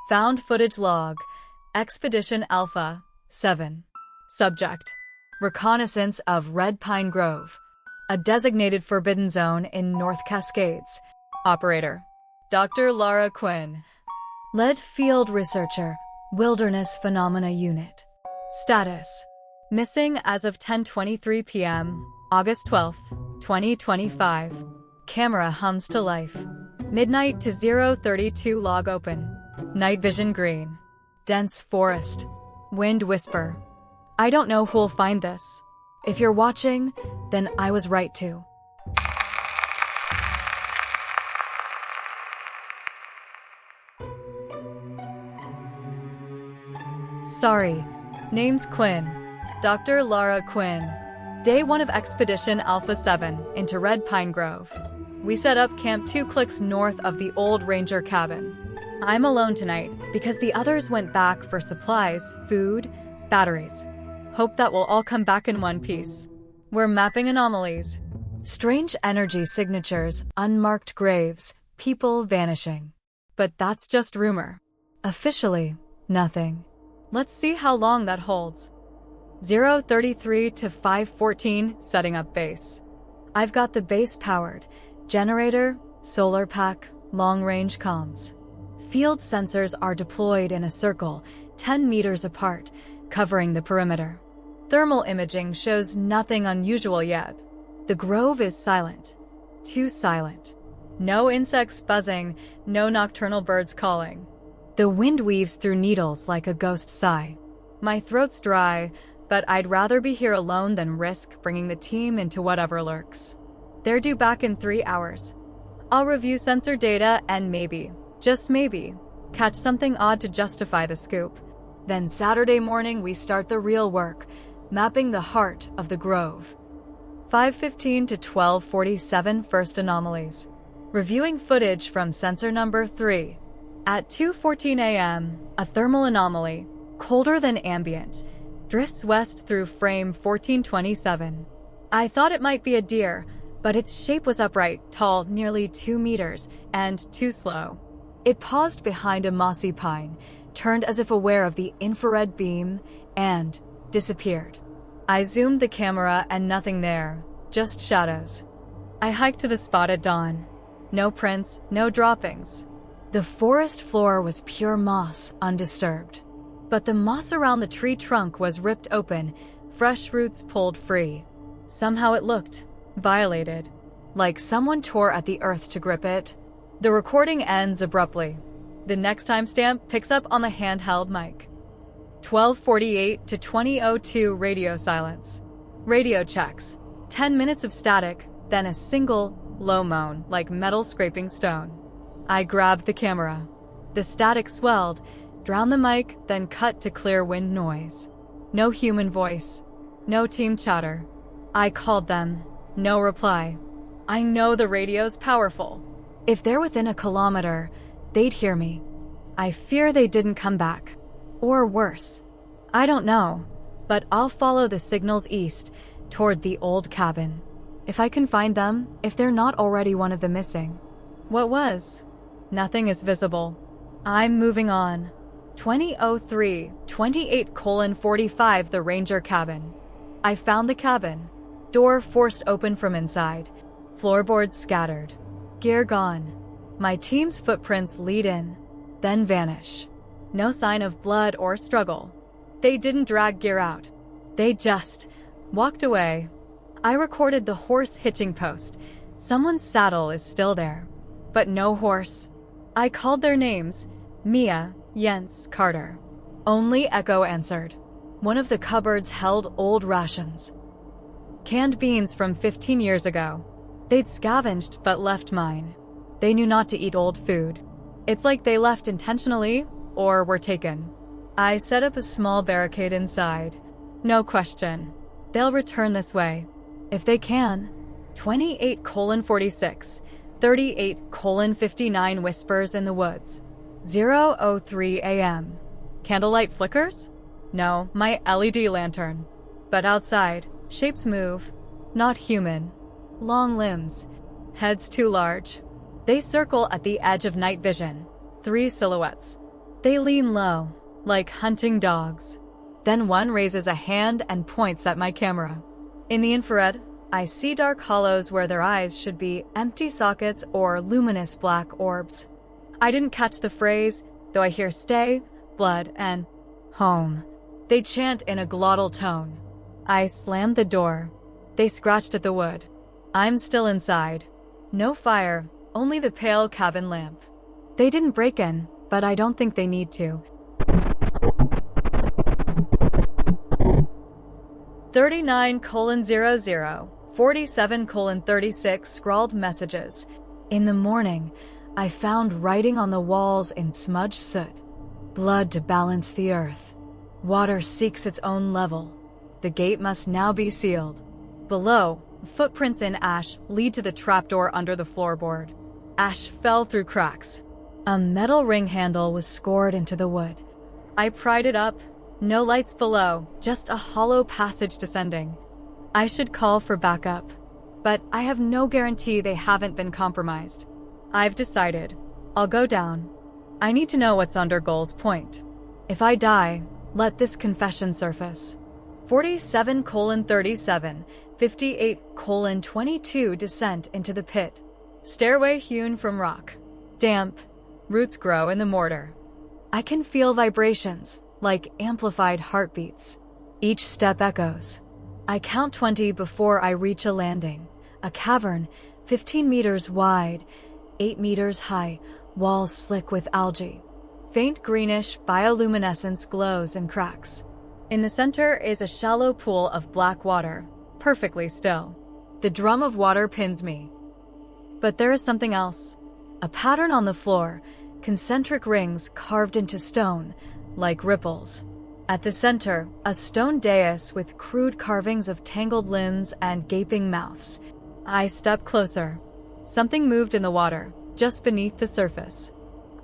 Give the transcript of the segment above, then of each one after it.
Found footage log. Expedition Alpha 7. Subject: reconnaissance of Red Pine Grove, a designated forbidden zone in North Cascades. Operator: Dr. Lara Quinn. Lead field researcher, Wilderness Phenomena Unit. Status: missing as of 10:23 p.m., August 12, 2025. Camera hums to life. Midnight to 032 log open. Night vision green. Dense forest. Wind whisper. I don't know who'll find this. If you're watching, then I was right to. Sorry. Name's Quinn. Dr. Lara Quinn. Day 1 of Expedition Alpha 7 into Red Pine Grove. We set up camp 2 clicks north of the old ranger cabin. I'm alone tonight because the others went back for supplies, food, batteries. Hope that will all come back in one piece. We're mapping anomalies. Strange energy signatures, unmarked graves, people vanishing. But that's just rumor. Officially, nothing. Let's see how long that holds. 033 to 514, setting up base. I've got the base powered. Generator, solar pack, long-range comms. Field sensors are deployed in a circle, 10 meters apart, covering the perimeter. Thermal imaging shows nothing unusual yet. The grove is silent. Too silent. No insects buzzing, no nocturnal birds calling. The wind weaves through needles like a ghost sigh. My throat's dry, but I'd rather be here alone than risk bringing the team into whatever lurks. They're due back in 3 hours. I'll review sensor data and maybe, just maybe, catch something odd to justify the scoop. Then Saturday morning we start the real work, mapping the heart of the grove. 5:15 to 12:47 first anomalies. Reviewing footage from sensor number 3. At 2:14 a.m., a thermal anomaly, colder than ambient, drifts west through frame 1427. I thought it might be a deer, but its shape was upright, tall, nearly 2 meters, and too slow. It paused behind a mossy pine, turned as if aware of the infrared beam, and disappeared. I zoomed the camera and nothing there, just shadows. I hiked to the spot at dawn. No prints, no droppings. The forest floor was pure moss, undisturbed. But the moss around the tree trunk was ripped open, fresh roots pulled free. Somehow it looked violated, like someone tore at the earth to grip it. The recording ends abruptly. The next timestamp picks up on the handheld mic. 12:48 to 20:02 radio silence. Radio checks. 10 minutes of static, then a single, low moan like metal scraping stone. I grabbed the camera. The static swelled, drowned the mic, then cut to clear wind noise. No human voice. No team chatter. I called them. No reply. I know the radio's powerful. If they're within a kilometer, they'd hear me. I fear they didn't come back. Or worse. I don't know. But I'll follow the signals east, toward the old cabin. If I can find them, if they're not already one of the missing. What was? Nothing is visible. I'm moving on. 2003, 28:45 the ranger cabin. I found the cabin. Door forced open from inside. Floorboards scattered. Gear gone. My team's footprints lead in, then vanish. No sign of blood or struggle. They didn't drag gear out. They just walked away. I recorded the horse hitching post. Someone's saddle is still there, but no horse. I called their names, Mia, Jens, Carter. Only echo answered. One of the cupboards held old rations. Canned beans from 15 years ago. They'd scavenged but left mine. They knew not to eat old food. It's like they left intentionally or were taken. I set up a small barricade inside. No question. They'll return this way. If they can. 28:46, 38:59 whispers in the woods. 0:03 a.m. Candlelight flickers? No, my LED lantern. But outside, shapes move. Not human. Long limbs. Heads too large. They circle at the edge of night vision. 3 silhouettes. They lean low, like hunting dogs. Then one raises a hand and points at my camera. In the infrared, I see dark hollows where their eyes should be empty sockets or luminous black orbs. I didn't catch the phrase, though I hear stay, blood, and home. They chant in a glottal tone. I slammed the door. They scratched at the wood. I'm still inside. No fire, only the pale cabin lamp. They didn't break in, but I don't think they need to. 39:00, 47:36 scrawled messages. In the morning, I found writing on the walls in smudged soot. Blood to balance the earth. Water seeks its own level. The gate must now be sealed. Below, footprints in ash lead to the trapdoor under the floorboard. Ash fell through cracks. A metal ring handle was scored into the wood. I pried it up. No lights below, just a hollow passage descending. I should call for backup, but I have no guarantee they haven't been compromised. I've decided. I'll go down. I need to know what's under Gull's Point. If I die, let this confession surface. 47:37, 58:22 descent into the pit. Stairway hewn from rock. Damp. Roots grow in the mortar. I can feel vibrations, like amplified heartbeats. Each step echoes. I count 20 before I reach a landing. A cavern, 15 meters wide, 8 meters high, walls slick with algae. Faint greenish bioluminescence glows in cracks. In the center is a shallow pool of black water, perfectly still. The drum of water pins me. But there is something else. A pattern on the floor, concentric rings carved into stone, like ripples. At the center, a stone dais with crude carvings of tangled limbs and gaping mouths. I step closer. Something moved in the water, just beneath the surface.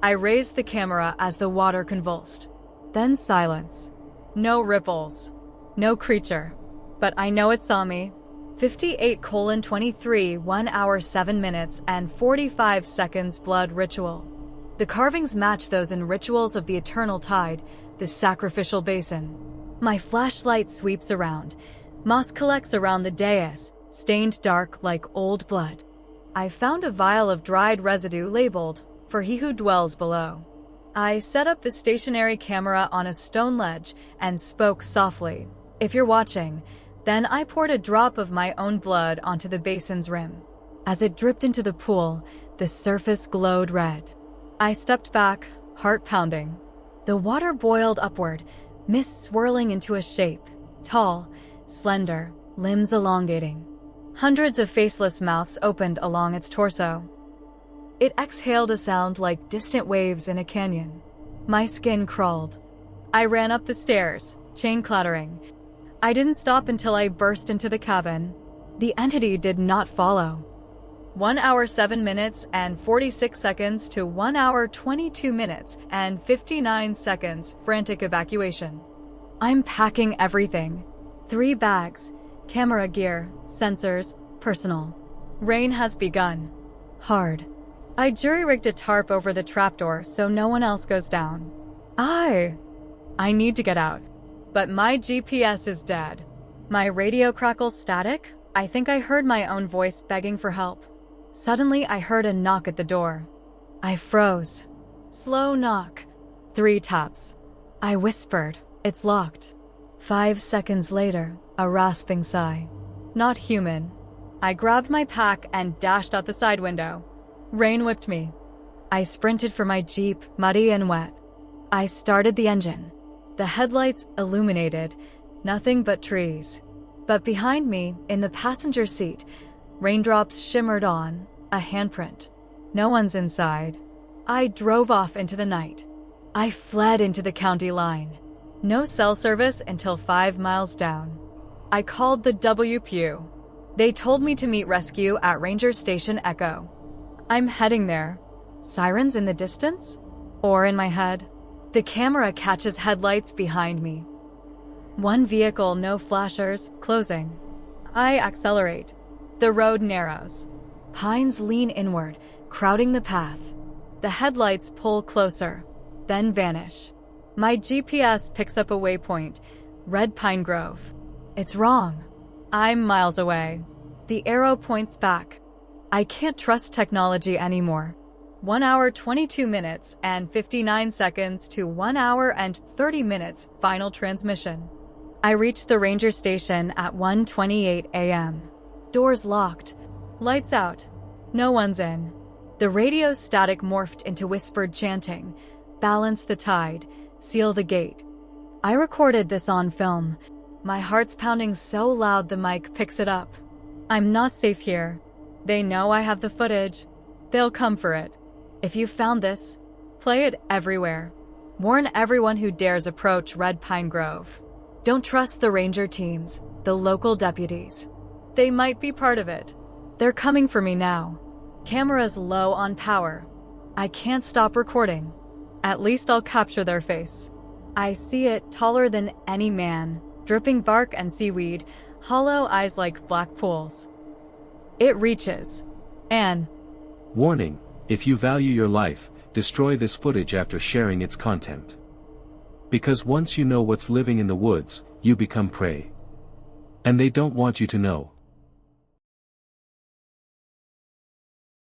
I raised the camera as the water convulsed. Then silence. No ripples. No creature. But I know it saw me. 58:23, 1 hour 7 minutes and 45 seconds blood ritual. The carvings match those in Rituals of the Eternal Tide, the sacrificial basin. My flashlight sweeps around. Moss collects around the dais, stained dark like old blood. I found a vial of dried residue labeled, "For he who dwells below." I set up the stationary camera on a stone ledge and spoke softly. "If you're watching," then I poured a drop of my own blood onto the basin's rim. As it dripped into the pool, the surface glowed red. I stepped back, heart pounding. The water boiled upward, mist swirling into a shape, tall, slender, limbs elongating. Hundreds of faceless mouths opened along its torso. It exhaled a sound like distant waves in a canyon. My skin crawled. I ran up the stairs, chain clattering. I didn't stop until I burst into the cabin. The entity did not follow. 1 hour 7 minutes and 46 seconds to 1 hour 22 minutes and 59 seconds frantic evacuation. I'm packing everything. 3 bags, camera gear, sensors, personal. Rain has begun. Hard. I jury-rigged a tarp over the trapdoor so no one else goes down. I need to get out. But my GPS is dead. My radio crackles static. I think I heard my own voice begging for help. Suddenly, I heard a knock at the door. I froze. Slow knock. 3 taps. I whispered, "It's locked." 5 seconds later, a rasping sigh. Not human. I grabbed my pack and dashed out the side window. Rain whipped me. I sprinted for my Jeep, muddy and wet. I started the engine. The headlights illuminated, nothing but trees. But behind me, in the passenger seat, raindrops shimmered on, a handprint. No one's inside. I drove off into the night. I fled into the county line. No cell service until 5 miles down. I called the WPU. They told me to meet rescue at Ranger Station Echo. I'm heading there. Sirens in the distance? Or in my head? The camera catches headlights behind me. One vehicle, no flashers, closing. I accelerate. The road narrows. Pines lean inward, crowding the path. The headlights pull closer. then vanish. My GPS picks up a waypoint, Red Pine Grove. It's wrong. I'm miles away. The arrow points back. I can't trust technology anymore. 1 hour 22 minutes and 59 seconds to 1 hour and 30 minutes final transmission. I reached the ranger station at 1:28 a.m. Doors locked. Lights out. No one's in. The radio's static morphed into whispered chanting. Balance the tide. Seal the gate. I recorded this on film. My heart's pounding so loud the mic picks it up. I'm not safe here. They know I have the footage. They'll come for it. If you found this, play it everywhere. Warn everyone who dares approach Red Pine Grove. Don't trust the ranger teams, the local deputies. They might be part of it. They're coming for me now. Camera's low on power. I can't stop recording. At least I'll capture their face. I see it, taller than any man, dripping bark and seaweed, hollow eyes like black pools. It reaches. Anne. Warning: if you value your life, destroy this footage after sharing its content. Because once you know what's living in the woods, you become prey. And they don't want you to know.